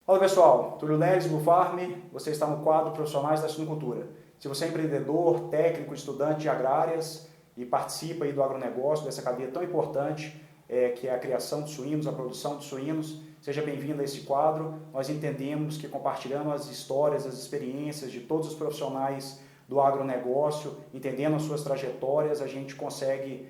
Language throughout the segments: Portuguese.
Fala pessoal, Túlio Neres, Blue Farm, você está no quadro Profissionais da Suinocultura. Se você é empreendedor, técnico, estudante de agrárias e participa aí do agronegócio, dessa cadeia tão importante que é a criação de suínos, a produção de suínos, seja bem-vindo a esse quadro. Nós entendemos que compartilhando as histórias, as experiências de todos os profissionais do agronegócio, entendendo as suas trajetórias, a gente consegue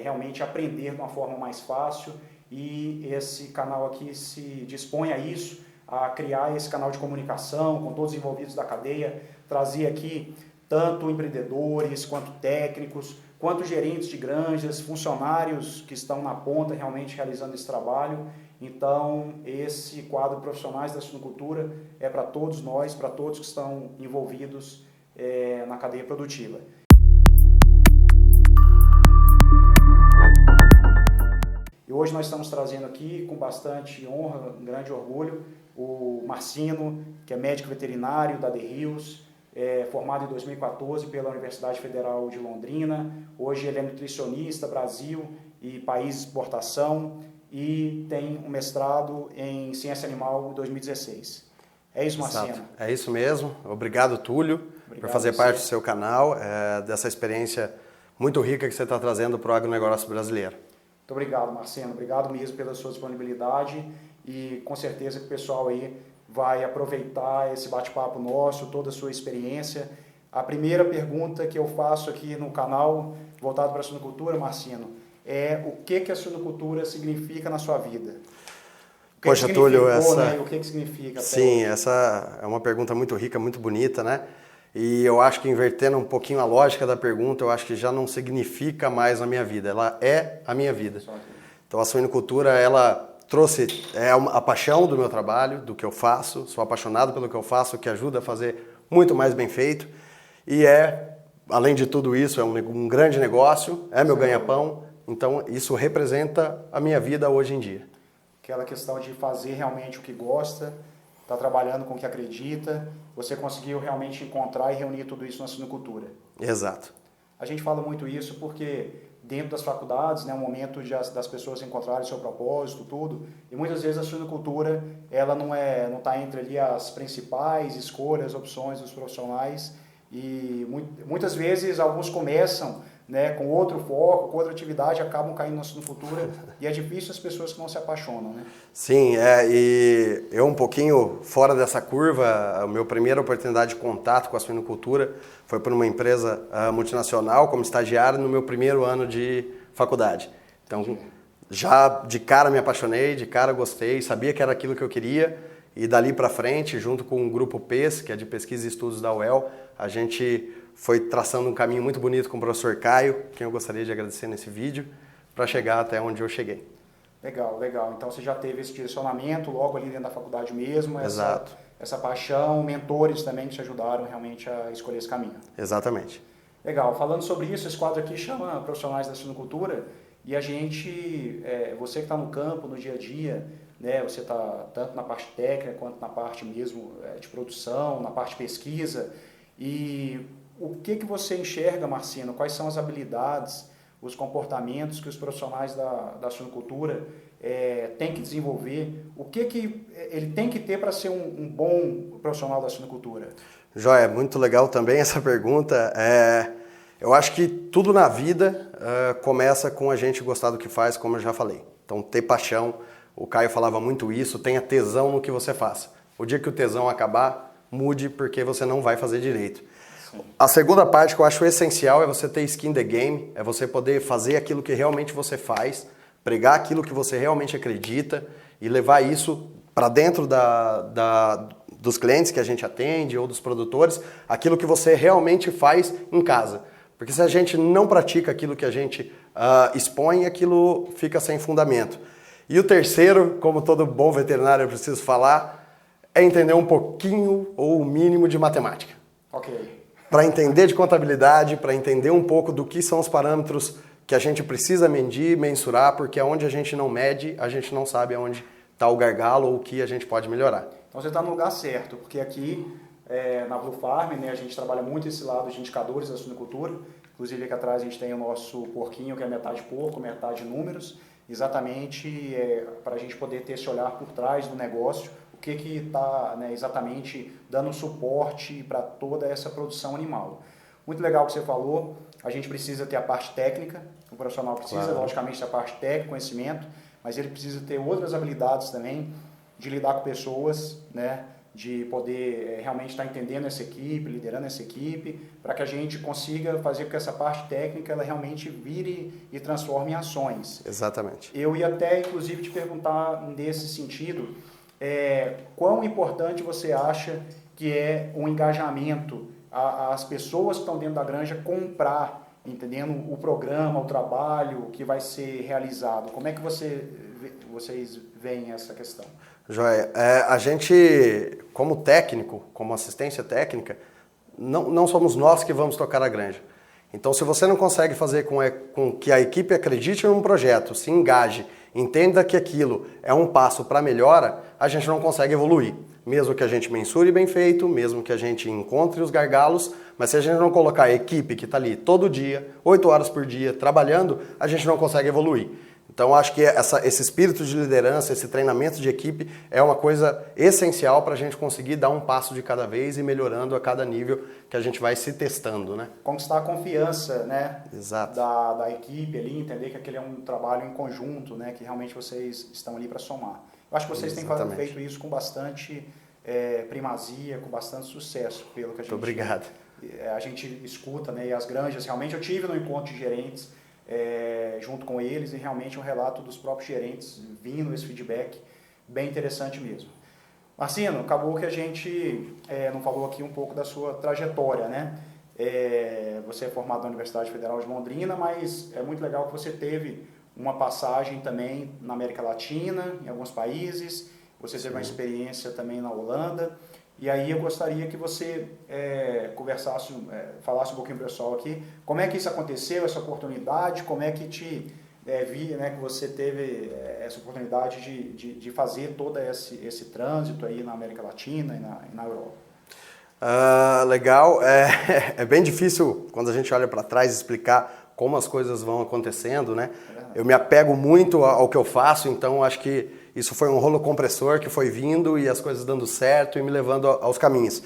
realmente aprender de uma forma mais fácil e esse canal aqui se dispõe a isso, a criar esse canal de comunicação com todos os envolvidos da cadeia, trazer aqui tanto empreendedores, quanto técnicos, quanto gerentes de granjas, funcionários que estão na ponta realmente realizando esse trabalho. Então, esse quadro Profissionais da Suinocultura é para todos nós, para todos que estão envolvidos na cadeia produtiva. E hoje nós estamos trazendo aqui, com bastante honra, um grande orgulho, o Marcino, que é médico veterinário da The Hills, formado em 2014 pela Universidade Federal de Londrina. Hoje ele é nutricionista, Brasil e país de exportação, e tem um mestrado em ciência animal em 2016. É isso, Marcino? Exato. É isso mesmo. Obrigado, Túlio, por fazer parte do seu canal, dessa experiência muito rica que você está trazendo para o agronegócio brasileiro. Muito obrigado, Marcino. Obrigado mesmo pela sua disponibilidade e com certeza que o pessoal aí vai aproveitar esse bate-papo nosso, toda a sua experiência. A primeira pergunta que eu faço aqui no canal, voltado para a suinocultura, Marcino, é o que a suinocultura significa na sua vida? Poxa, Túlio, o que significa? Sim, essa é uma pergunta muito rica, muito bonita, né? E eu acho que invertendo um pouquinho a lógica da pergunta, eu acho que já não significa mais a minha vida, ela é a minha vida. Então a suinocultura, ela trouxe a paixão do meu trabalho, do que eu faço, sou apaixonado pelo que eu faço, que ajuda a fazer muito mais bem feito. E além de tudo isso, é um grande negócio, é meu ganha-pão, então isso representa a minha vida hoje em dia. Aquela questão de fazer realmente o que gosta, está trabalhando com o que acredita, você conseguiu realmente encontrar e reunir tudo isso na suinocultura. Exato. A gente fala muito isso porque dentro das faculdades, né, é um momento das pessoas encontrarem seu propósito, tudo, e muitas vezes a suinocultura ela não está entre ali as principais escolhas, opções dos profissionais, e muitas vezes alguns começam, né, com outro foco, com outra atividade, acabam caindo na suinocultura e é difícil as pessoas que não se apaixonam, né? Sim, e eu um pouquinho fora dessa curva, a minha primeira oportunidade de contato com a suinocultura foi por uma empresa multinacional como estagiário no meu primeiro ano de faculdade. Então, já de cara me apaixonei, de cara gostei, sabia que era aquilo que eu queria e dali para frente, junto com o grupo PES, que é de Pesquisa e Estudos da UEL, a gente foi traçando um caminho muito bonito com o professor Caio, quem eu gostaria de agradecer nesse vídeo, para chegar até onde eu cheguei. Legal, legal. Então você já teve esse direcionamento logo ali dentro da faculdade mesmo, Exato. Essa paixão, mentores também que te ajudaram realmente a escolher esse caminho. Exatamente. Legal. Falando sobre isso, esse quadro aqui chama Profissionais da Suinocultura e a gente, você que está no campo, no dia a dia, né, você está tanto na parte técnica quanto na parte mesmo de produção, na parte de pesquisa, e o que você enxerga, Marcino? Quais são as habilidades, os comportamentos que os profissionais da suinocultura têm que desenvolver? O que ele tem que ter para ser um bom profissional da suinocultura? Joia, muito legal também essa pergunta. Eu acho que tudo na vida começa com a gente gostar do que faz, como eu já falei. Então, ter paixão, o Caio falava muito isso, tenha tesão no que você faça. O dia que o tesão acabar, mude porque você não vai fazer direito. A segunda parte que eu acho essencial é você ter skin in the game, é você poder fazer aquilo que realmente você faz, pregar aquilo que você realmente acredita e levar isso para dentro dos clientes que a gente atende ou dos produtores, aquilo que você realmente faz em casa. Porque se a gente não pratica aquilo que a gente expõe, aquilo fica sem fundamento. E o terceiro, como todo bom veterinário eu preciso falar, é entender um pouquinho ou o mínimo de matemática. Ok. Para entender de contabilidade, para entender um pouco do que são os parâmetros que a gente precisa medir, mensurar, porque onde a gente não mede, a gente não sabe aonde está o gargalo ou o que a gente pode melhorar. Então você está no lugar certo, porque aqui na Blue Farm, né, a gente trabalha muito esse lado de indicadores da suinocultura. Inclusive aqui atrás a gente tem o nosso porquinho, que é metade porco, metade números, exatamente para a gente poder ter esse olhar por trás do negócio, o que está, né, exatamente dando suporte para toda essa produção animal. Muito legal o que você falou, a gente precisa ter a parte técnica, o profissional precisa, claro, logicamente, da parte técnica, conhecimento, mas ele precisa ter outras habilidades também, de lidar com pessoas, né, de poder realmente estar entendendo essa equipe, liderando essa equipe, para que a gente consiga fazer com que essa parte técnica ela realmente vire e transforme em ações. Exatamente. Eu ia até, inclusive, te perguntar nesse sentido, quão importante você acha que é o engajamento, as pessoas que estão dentro da granja comprar, entendendo o programa, o trabalho que vai ser realizado. Como é que vocês veem essa questão? Joia, a gente, como técnico, como assistência técnica, não somos nós que vamos tocar a granja. Então, se você não consegue fazer com que a equipe acredite num projeto, se engaje, entenda que aquilo é um passo para melhora, a gente não consegue evoluir. Mesmo que a gente mensure bem feito, mesmo que a gente encontre os gargalos, mas se a gente não colocar a equipe que está ali todo dia, 8 horas por dia, trabalhando, a gente não consegue evoluir. Então, acho que esse espírito de liderança, esse treinamento de equipe é uma coisa essencial para a gente conseguir dar um passo de cada vez e melhorando a cada nível que a gente vai se testando, né? Conquistar a confiança, né? Exato. Da equipe ali, entender que aquele é um trabalho em conjunto, né? Que realmente vocês estão ali para somar. Eu acho que vocês têm feito isso com bastante primazia, com bastante sucesso, pelo que a gente... Muito obrigado. A gente escuta, né? E as granjas, realmente, eu tive no encontro de gerentes, junto com eles, e realmente um relato dos próprios gerentes vindo esse feedback bem interessante mesmo. Marcino, acabou que a gente não falou aqui um pouco da sua trajetória, né? Você é formado na Universidade Federal de Londrina, mas é muito legal que você teve uma passagem também na América Latina, em alguns países, você teve uma experiência também na Holanda, e aí eu gostaria que você falasse um pouquinho para o pessoal aqui, como é que isso aconteceu, essa oportunidade, como é que que você teve essa oportunidade de fazer todo esse trânsito aí na América Latina e na Europa. Legal, é bem difícil quando a gente olha para trás explicar como as coisas vão acontecendo, né? Eu me apego muito ao que eu faço, então acho que isso foi um rolo compressor que foi vindo e as coisas dando certo e me levando aos caminhos.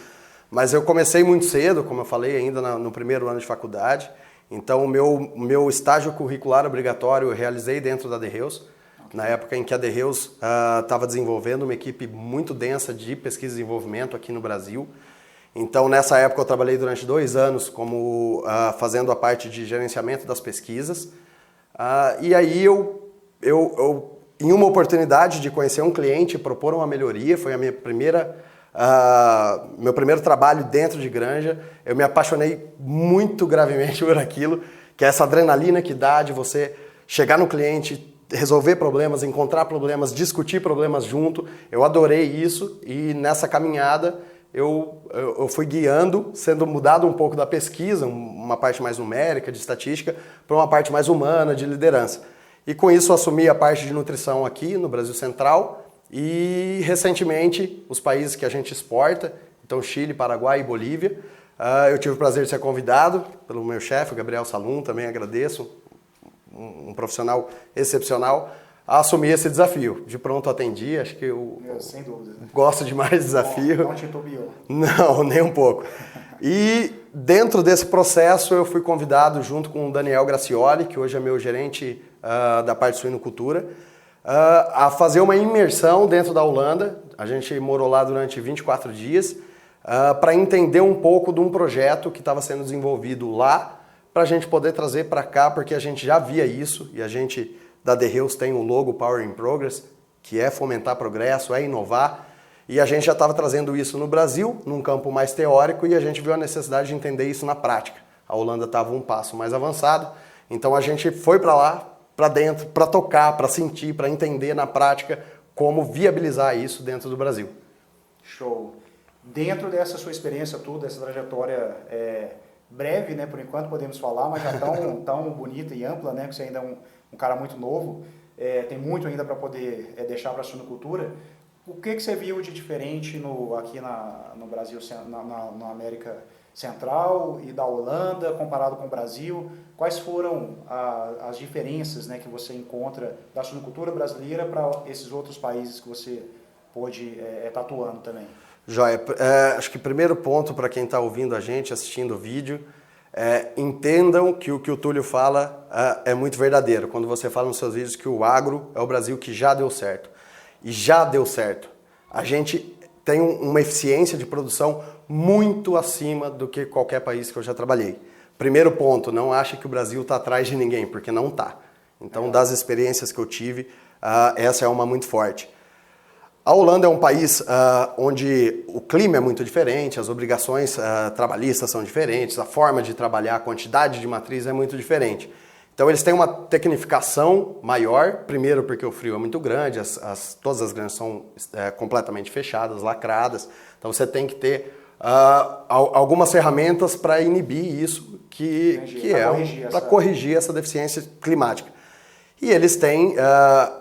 Mas eu comecei muito cedo, como eu falei, ainda no primeiro ano de faculdade. Então o meu estágio curricular obrigatório eu realizei dentro da The Hills, na época em que a The Hills estava desenvolvendo uma equipe muito densa de pesquisa e desenvolvimento aqui no Brasil. Então nessa época eu trabalhei durante 2 anos fazendo a parte de gerenciamento das pesquisas. E aí eu, em uma oportunidade de conhecer um cliente, propor uma melhoria, foi a minha meu primeiro trabalho dentro de granja, eu me apaixonei muito gravemente por aquilo, que é essa adrenalina que dá de você chegar no cliente, resolver problemas, encontrar problemas, discutir problemas junto. Eu adorei isso e nessa caminhada eu fui guiando, sendo mudado um pouco da pesquisa, uma parte mais numérica, de estatística, para uma parte mais humana, de liderança. E com isso assumi a parte de nutrição aqui no Brasil Central e recentemente os países que a gente exporta, então Chile, Paraguai e Bolívia. Eu tive o prazer de ser convidado pelo meu chefe, o Gabriel Salum, também agradeço, um profissional excepcional, a assumir esse desafio. De pronto atendi, acho que sem dúvida. Gosto demais de desafio. Não te tubiou. Não, nem um pouco. E dentro desse processo eu fui convidado junto com o Daniel Gracioli, que hoje é meu gerente da parte de suinocultura, a fazer uma imersão dentro da Holanda. A gente morou lá durante 24 dias para entender um pouco de um projeto que estava sendo desenvolvido lá, para a gente poder trazer para cá, porque a gente já via isso e a gente da The Hills tem o logo Power in Progress, que é fomentar progresso, é inovar, e a gente já estava trazendo isso no Brasil, num campo mais teórico, e a gente viu a necessidade de entender isso na prática. A Holanda estava um passo mais avançado, então a gente foi para lá, para dentro, para tocar, para sentir, para entender na prática como viabilizar isso dentro do Brasil. Show. Dentro dessa sua experiência toda, essa trajetória breve, né, por enquanto podemos falar, mas já tão bonita e ampla, né, que você ainda é um cara muito novo, tem muito ainda para poder deixar para a suinocultura. O que você viu de diferente aqui no Brasil, na América Central e da Holanda, comparado com o Brasil? Quais foram as diferenças, né, que você encontra da suinocultura brasileira para esses outros países que você pôde estar atuando também. Joia, acho que o primeiro ponto para quem está ouvindo a gente, assistindo o vídeo, entendam que o Túlio fala é muito verdadeiro. Quando você fala nos seus vídeos que o agro é o Brasil que já deu certo. E já deu certo. A gente tem uma eficiência de produção muito acima do que qualquer país que eu já trabalhei. Primeiro ponto, não ache que o Brasil está atrás de ninguém, porque não está. Então, das experiências que eu tive, essa é uma muito forte. A Holanda é um país onde o clima é muito diferente, as obrigações trabalhistas são diferentes, a forma de trabalhar, a quantidade de matriz é muito diferente. Então eles têm uma tecnificação maior, primeiro porque o frio é muito grande, todas as granjas são completamente fechadas, lacradas, então você tem que ter algumas ferramentas para inibir isso, para corrigir essa deficiência climática. E eles têm,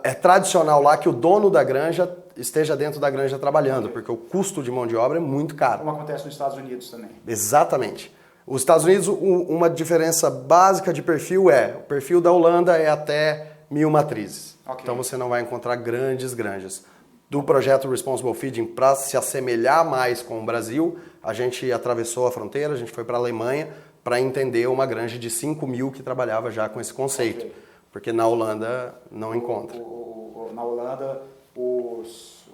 é tradicional lá que o dono da granja esteja dentro da granja trabalhando, porque o custo de mão de obra é muito caro. Como acontece nos Estados Unidos também. Exatamente. Os Estados Unidos, uma diferença básica de perfil o perfil da Holanda é até 1.000 matrizes. Okay. Então você não vai encontrar grandes granjas. Do projeto Responsible Feeding, para se assemelhar mais com o Brasil, a gente atravessou a fronteira, a gente foi para a Alemanha para entender uma granja de 5.000 que trabalhava já com esse conceito. Okay. Porque na Holanda não encontra. Na Holanda, os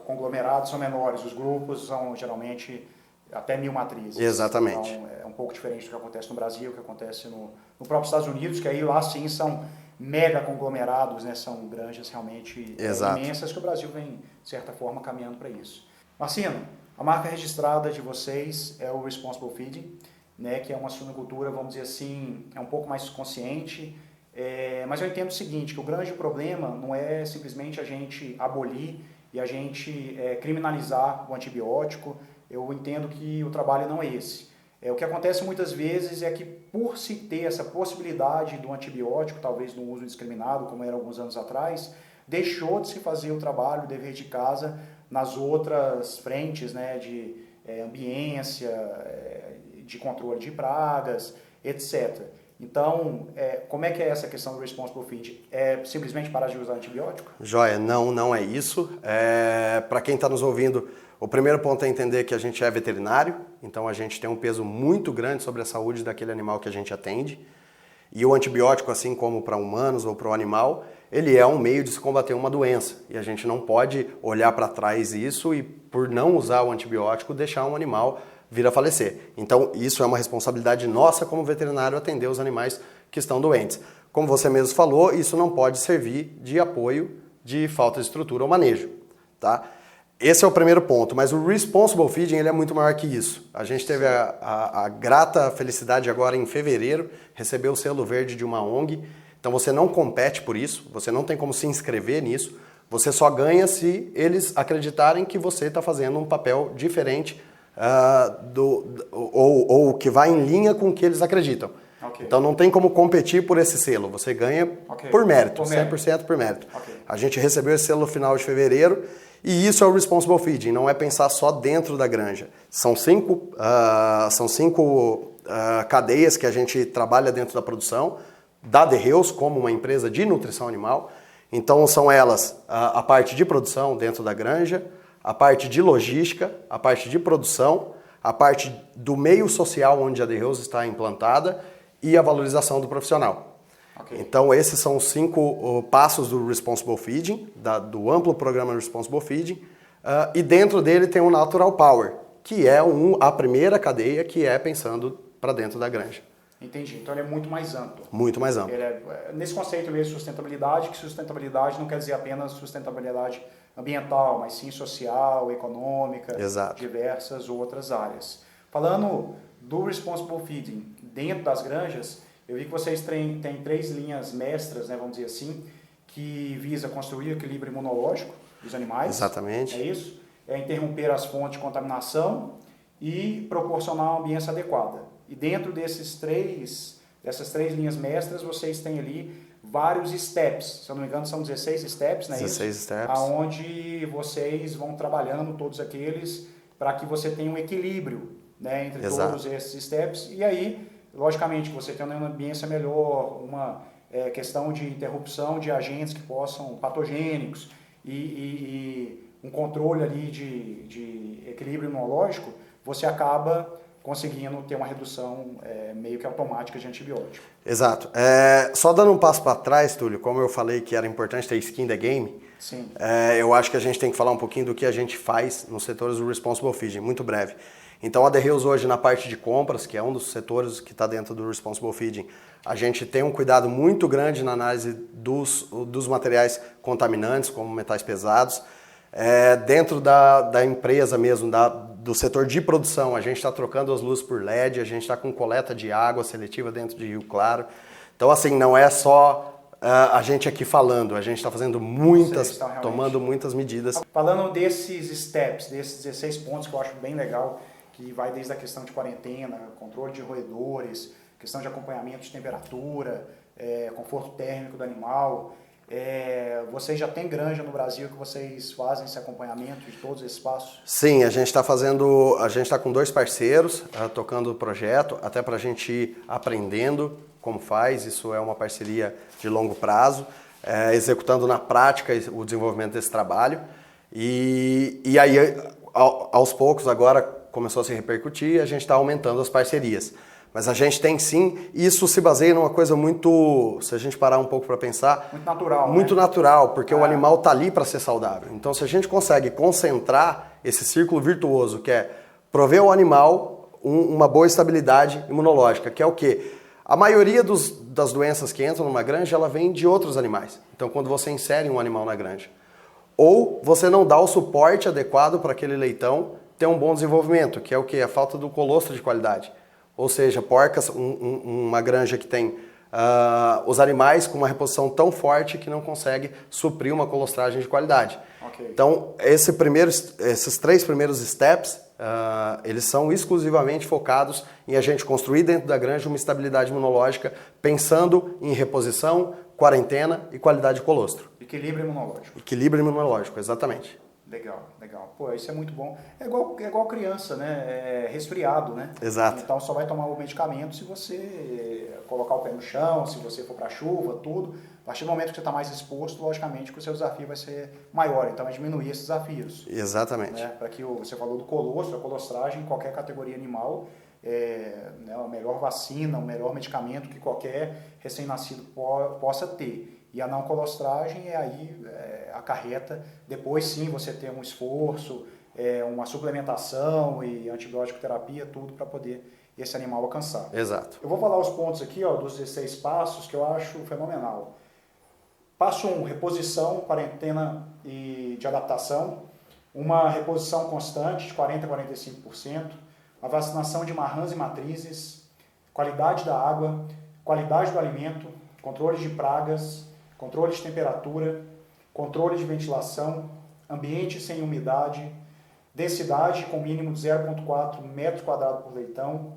conglomerados são menores, os grupos são geralmente até 1.000 matrizes. Exatamente. Então é um pouco diferente do que acontece no Brasil, o que acontece no próprio Estados Unidos, que aí lá sim são mega conglomerados, né? São granjas realmente imensas, que o Brasil vem, de certa forma, caminhando para isso. Marcino, a marca registrada de vocês é o Responsible Feeding, né? Que é uma suinocultura, vamos dizer assim, é um pouco mais consciente. Mas eu entendo o seguinte, que o grande problema não é simplesmente a gente abolir e a gente criminalizar o antibiótico. Eu entendo que o trabalho não é esse. O que acontece muitas vezes é que por se ter essa possibilidade do antibiótico, talvez no uso indiscriminado, como era alguns anos atrás, deixou de se fazer o trabalho, o dever de casa, nas outras frentes, né, de ambiência, de controle de pragas, etc. Então, como é que é essa questão do Responsible Feeding? É simplesmente parar de usar antibiótico? Joia, não é isso. Para quem está nos ouvindo, o primeiro ponto é entender que a gente é veterinário, então a gente tem um peso muito grande sobre a saúde daquele animal que a gente atende. E o antibiótico, assim como para humanos ou para o animal, ele é um meio de se combater uma doença. E a gente não pode olhar para trás isso e, por não usar o antibiótico, deixar um animal vir a falecer. Então, isso é uma responsabilidade nossa como veterinário atender os animais que estão doentes. Como você mesmo falou, isso não pode servir de apoio de falta de estrutura ou manejo, tá? Esse é o primeiro ponto, mas o Responsible Feeding ele é muito maior que isso. A gente teve a grata felicidade agora em fevereiro, receber o selo verde de uma ONG, então você não compete por isso, você não tem como se inscrever nisso, você só ganha se eles acreditarem que você está fazendo um papel diferente ou que vai em linha com o que eles acreditam. Okay. Então não tem como competir por esse selo, você ganha por mérito, 100% por mérito. Okay. A gente recebeu esse selo no final de fevereiro e isso é o Responsible Feeding, não é pensar só dentro da granja. São cinco cadeias que a gente trabalha dentro da produção, da Derreus como uma empresa de nutrição animal. Então são elas a parte de produção dentro da granja, a parte de logística, a parte de produção, a parte do meio social onde a Derreus está implantada e a valorização do profissional. Okay. Então esses são os 5 passos do Responsible Feeding, do amplo programa Responsible Feeding, e dentro dele tem o Natural Power, que é a primeira cadeia que é pensando para dentro da granja. Entendi. Então ele é muito mais amplo. Muito mais amplo. Nesse conceito mesmo de sustentabilidade, que sustentabilidade não quer dizer apenas sustentabilidade ambiental, mas sim social, econômica, exato, diversas outras áreas. Falando do Responsible Feeding dentro das granjas, eu vi que vocês têm 3 linhas mestras, né, vamos dizer assim, que visa construir o equilíbrio imunológico dos animais. Exatamente. É isso? É interromper as fontes de contaminação e proporcionar uma ambiência adequada. E dentro dessas 3 linhas mestras, vocês têm ali vários steps. Se eu não me engano, são 16 steps, né? 16 steps. Onde vocês vão trabalhando todos aqueles para que você tenha um equilíbrio, né, entre exato, todos esses steps. E aí, logicamente, que você tenha uma ambiência melhor, uma questão de interrupção de agentes que possam, patogênicos, e um controle ali de equilíbrio imunológico, você acaba conseguindo ter uma redução meio que automática de antibiótico. Exato. Só dando um passo para trás, Túlio, como eu falei que era importante ter skin in the game, sim. Eu acho que a gente tem que falar um pouquinho do que a gente faz nos setores do Responsible Feeding, muito breve. Então a Derreus hoje na parte de compras, que é um dos setores que está dentro do Responsible Feeding, a gente tem um cuidado muito grande na análise dos materiais contaminantes, como metais pesados. Dentro da empresa mesmo, do setor de produção, a gente está trocando as luzes por LED, a gente está com coleta de água seletiva dentro de Rio Claro. Então, assim, não é só a gente aqui falando, a gente está fazendo tomando muitas medidas. Falando desses steps, desses 16 pontos que eu acho bem legal, que vai desde a questão de quarentena, controle de roedores, questão de acompanhamento de temperatura, conforto térmico do animal. Vocês já têm granja no Brasil que vocês fazem esse acompanhamento de todos esses passos? Sim, a gente está com 2 parceiros tocando o projeto, até para a gente ir aprendendo como faz, isso é uma parceria de longo prazo, executando na prática o desenvolvimento desse trabalho. E aí, aos poucos, agora começou a se repercutir e a gente está aumentando as parcerias. Mas a gente tem sim, e isso se baseia numa coisa muito, se a gente parar um pouco para pensar... Muito natural, muito natural, porque o animal está ali para ser saudável. Então se a gente consegue concentrar esse círculo virtuoso, que é prover ao animal uma boa estabilidade imunológica, que é o quê? A maioria das doenças que entram numa granja, ela vem de outros animais. Então quando você insere um animal na granja, ou você não dá o suporte adequado para aquele leitão ter um bom desenvolvimento, que é o quê? A falta do colostro de qualidade. Ou seja, porcas, uma granja que tem os animais com uma reposição tão forte que não consegue suprir uma colostragem de qualidade. Okay. Então, esses 3 primeiros steps, eles são exclusivamente focados em a gente construir dentro da granja uma estabilidade imunológica, pensando em reposição, quarentena e qualidade de colostro. Equilíbrio imunológico. Equilíbrio imunológico, exatamente. Legal, legal. Pô, isso é muito bom. É igual criança, né? Resfriado, né? Exato. Então só vai tomar o medicamento se você colocar o pé no chão, se você for para chuva, tudo. A partir do momento que você está mais exposto, logicamente que o seu desafio vai ser maior. Então é diminuir esses desafios. Exatamente. Né? Para que você falou do colostro, a colostragem em qualquer categoria animal né, a melhor vacina, o melhor medicamento que qualquer recém-nascido possa ter. E a não colostragem acarreta, depois sim você ter um esforço, uma suplementação e antibiótico terapia, tudo para poder esse animal alcançar. Exato. Eu vou falar os pontos aqui dos 16 passos que eu acho fenomenal. Passo 1, reposição, quarentena e de adaptação, uma reposição constante de 40% a 45%, a vacinação de marrãs e matrizes, qualidade da água, qualidade do alimento, controle de pragas, controle de temperatura, controle de ventilação, ambiente sem umidade, densidade com mínimo de 0,4 metros quadrados por leitão,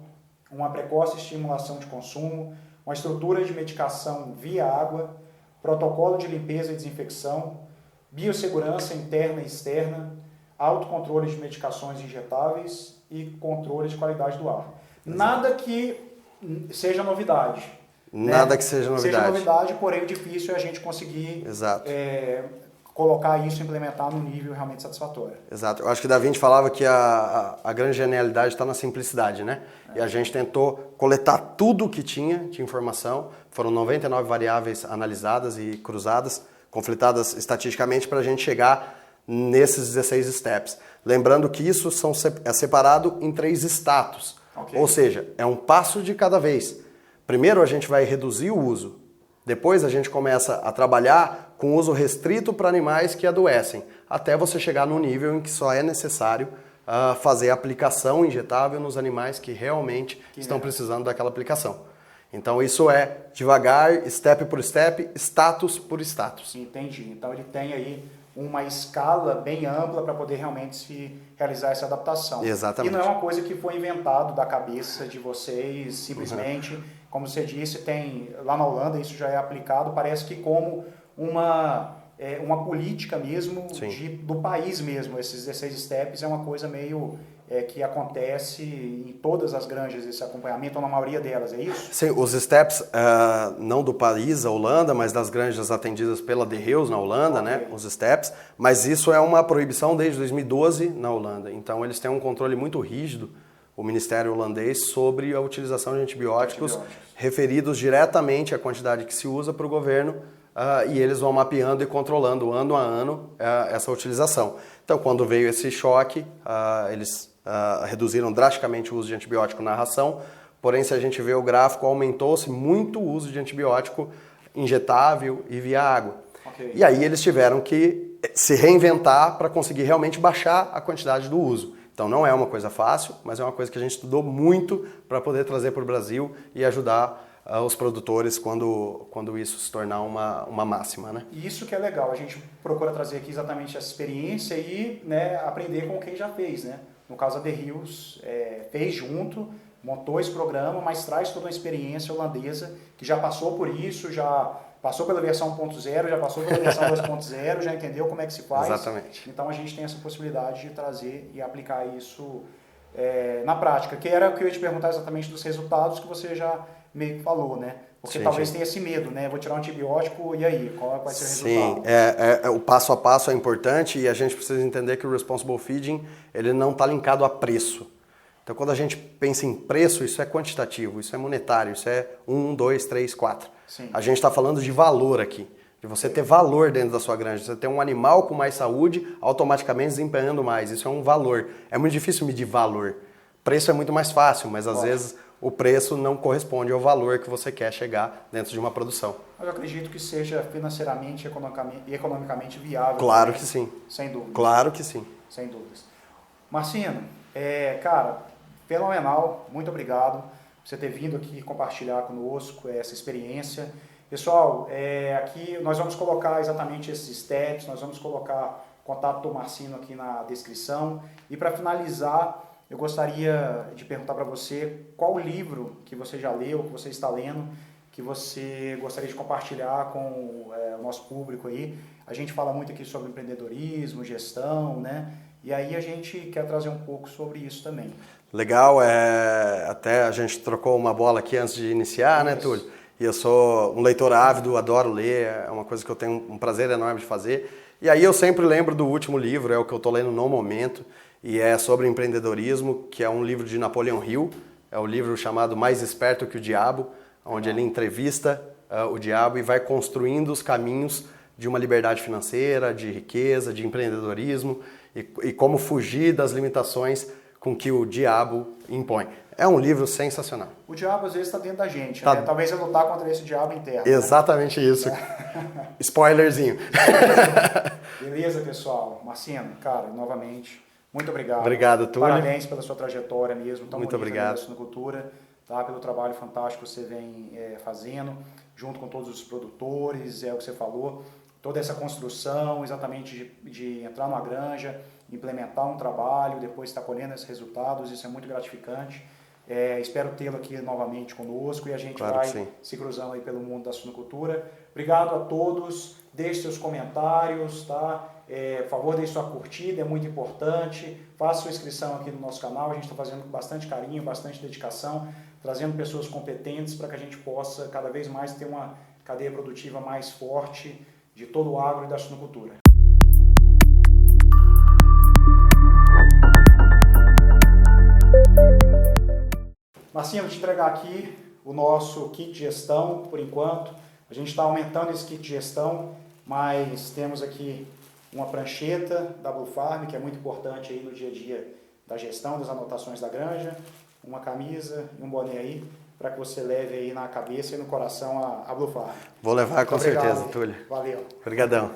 uma precoce estimulação de consumo, uma estrutura de medicação via água, protocolo de limpeza e desinfecção, biossegurança interna e externa, autocontrole de medicações injetáveis e controle de qualidade do ar. Nada que seja novidade. Nada que seja novidade. Seja novidade, porém o difícil é a gente conseguir colocar isso, implementar num nível realmente satisfatório. Exato. Eu acho que Da Vinci falava que a grande genialidade está na simplicidade, né? E a gente tentou coletar tudo o que tinha de informação. Foram 99 variáveis analisadas e cruzadas, conflitadas estatisticamente para a gente chegar nesses 16 steps. Lembrando que isso é separado em 3 status. Okay. Ou seja, é um passo de cada vez. Primeiro a gente vai reduzir o uso, depois a gente começa a trabalhar com uso restrito para animais que adoecem, até você chegar no nível em que só é necessário fazer a aplicação injetável nos animais que realmente estão precisando daquela aplicação. Então isso é devagar, step por step, status por status. Entendi. Então ele tem aí uma escala bem ampla para poder realmente se realizar essa adaptação. Exatamente. E não é uma coisa que foi inventado da cabeça de vocês, simplesmente, como você disse, tem lá na Holanda, isso já é aplicado, parece que como uma uma política mesmo Sim. do país mesmo. Esses 16 steps é uma coisa meio que acontece em todas as granjas, esse acompanhamento, ou na maioria delas, é isso? Sim, os steps, não do país, a Holanda, mas das granjas atendidas pela De Heus na Holanda, Ok. né, os steps, mas isso é uma proibição desde 2012 na Holanda. Então eles têm um controle muito rígido, o Ministério holandês, sobre a utilização de antibióticos referidos diretamente à quantidade que se usa para o governo, e eles vão mapeando e controlando ano a ano essa utilização. Então quando veio esse choque, eles reduziram drasticamente o uso de antibiótico na ração, porém se a gente vê o gráfico, aumentou-se muito o uso de antibiótico injetável e via água. Okay. E aí eles tiveram que se reinventar para conseguir realmente baixar a quantidade do uso. Então não é uma coisa fácil, mas é uma coisa que a gente estudou muito para poder trazer para o Brasil e ajudar os produtores quando isso se tornar uma máxima, né? E isso que é legal, a gente procura trazer aqui exatamente essa experiência e, né, aprender com quem já fez, né? No caso a The Hills fez junto, montou esse programa, mas traz toda uma experiência holandesa que já passou por isso, já passou pela versão 1.0, já passou pela versão 2.0, já entendeu como é que se faz. Exatamente. Então a gente tem essa possibilidade de trazer e aplicar isso na prática, que era o que eu ia te perguntar exatamente dos resultados que você já meio que falou, né? Porque talvez tenha esse medo, né? Vou tirar um antibiótico e aí? Qual vai ser o resultado? Sim, o passo a passo é importante e a gente precisa entender que o Responsible Feeding ele não está linkado a preço. Então, quando a gente pensa em preço, isso é quantitativo, isso é monetário, isso é 1, 2, 3, 4. Sim. A gente está falando de valor aqui, de você ter valor dentro da sua granja. Você ter um animal com mais saúde, automaticamente desempenhando mais. Isso é um valor. É muito difícil medir valor. Preço é muito mais fácil, mas às vezes o preço não corresponde ao valor que você quer chegar dentro de uma produção. Eu acredito que seja financeiramente e economicamente viável. Claro também, que sim. Sem dúvida. Claro que sim. Sem dúvidas. Marcino, cara, fenomenal. Muito obrigado por você ter vindo aqui compartilhar conosco essa experiência. Pessoal, aqui nós vamos colocar exatamente esses steps, nós vamos colocar o contato do Marcino aqui na descrição. E para finalizar, eu gostaria de perguntar para você qual livro que você já leu, que você está lendo, que você gostaria de compartilhar com o nosso público aí. A gente fala muito aqui sobre empreendedorismo, gestão, né? E aí a gente quer trazer um pouco sobre isso também. Legal, até a gente trocou uma bola aqui antes de iniciar, né, Túlio? E eu sou um leitor ávido, adoro ler, é uma coisa que eu tenho um prazer enorme de fazer. E aí eu sempre lembro do último livro, é o que eu estou lendo no momento, e é sobre empreendedorismo, que é um livro de Napoleon Hill, é o livro chamado Mais Esperto que o Diabo, onde ele entrevista o diabo e vai construindo os caminhos de uma liberdade financeira, de riqueza, de empreendedorismo e como fugir das limitações com que o diabo impõe. É um livro sensacional. O diabo às vezes está dentro da gente, né? Talvez eu lutar contra esse diabo interno. Exatamente, né? Isso. Spoilerzinho. Beleza, pessoal. Marcino, cara, novamente, muito obrigado. Obrigado, Túlio. Parabéns pela sua trajetória mesmo. Muito obrigado. Da suinocultura, tá? Pelo trabalho fantástico que você vem fazendo, junto com todos os produtores, é o que você falou. Toda essa construção, exatamente de entrar numa granja, implementar um trabalho, depois estar colhendo esses resultados, isso é muito gratificante. Espero tê-lo aqui novamente conosco e a gente vai se cruzando aí pelo mundo da suinocultura. Obrigado a todos, deixe seus comentários, tá? Por favor, deixe sua curtida, é muito importante. Faça sua inscrição aqui no nosso canal, a gente está fazendo com bastante carinho, bastante dedicação, trazendo pessoas competentes para que a gente possa cada vez mais ter uma cadeia produtiva mais forte de todo o agro e da suinocultura. Marcinho, vou te entregar aqui o nosso kit de gestão, por enquanto. A gente está aumentando esse kit de gestão, mas temos aqui uma prancheta da Blue Farm, que é muito importante aí no dia a dia da gestão, das anotações da granja, uma camisa e um boné aí, para que você leve aí na cabeça e no coração a Blue Farm. Vou levar com certeza, Túlio. Valeu. Obrigadão.